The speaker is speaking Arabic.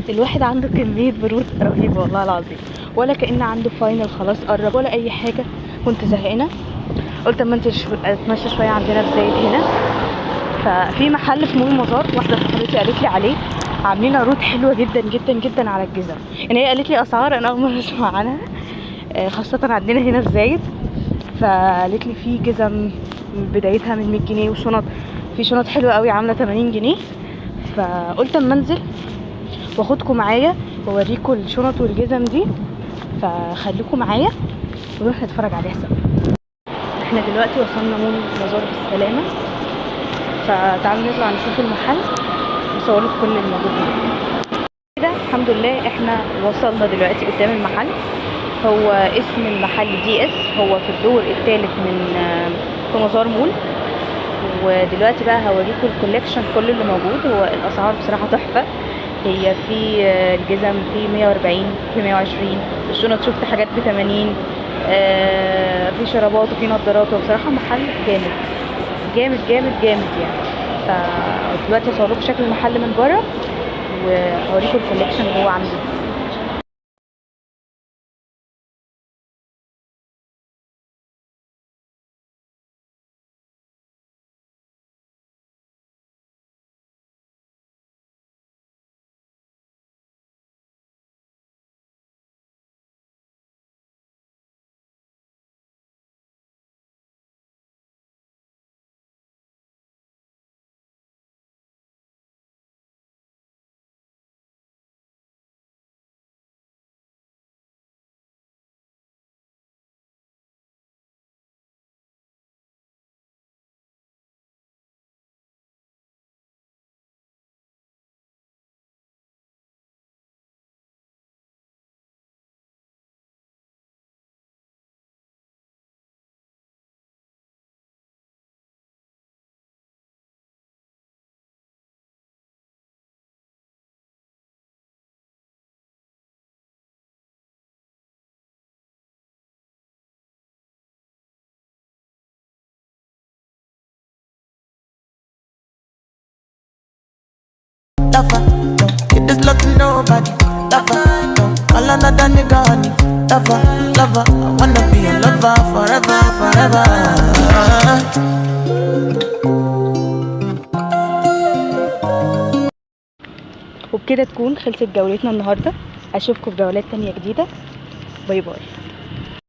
الواحد عنده كمية برود رهيبة والله العظيم، ولا كأن عنده فاينل خلاص قرب ولا أي حاجة. كنت زهقانة قلت اما انزل اتمشى شوية عندنا في زايد هنا. ففي محل في مول مزار، واحدة صاحبتي قالت لي عليه عاملين عروض حلوة جدا جدا جدا على الجزم. يعني هي قالت لي أسعار أنا أول مرة أسمع عنها، خاصة عندنا هنا في زايد. فقالت لي في جزم بدايتها من 100 جنيه وشنط، في شنط حلوة قوي عاملة 80 جنيه. فقلت اما انزل واخدكم معايا واوريكم الشنط والجزم دي، فخليكم معايا ونروح نتفرج عليها سوا. احنا دلوقتي وصلنا مول مزار بالسلامة، فتعالوا نطلع نشوف المحل ونصور لكم كل الموجود هنا. كده الحمد لله احنا وصلنا دلوقتي قدام المحل. هو اسم المحل دي اس، هو في الدور الثالث في مزار مول. ودلوقتي بقى هوريكم الكوليكشن كله اللي موجود. هو الاسعار بصراحه تحفه، هي في الجزم في 140 في 120، الشنط شفت حاجات ب 80، في شرابات وفي نظارات. وبصراحه محل جامد جامد جامد جامد يعني. فدلوقتي هصور لكم شكل المحل من بره وهوريكم الكوليكشن جوه عامل ازاي. Lover, no, give this love to nobody. Lover, no, call another nigga honey. Lover, lover, I wanna be a lover forever, forever. وبكده تكون خلصت جولتنا النهارده. اشوفكم في جولات تانية جديده. باي باي.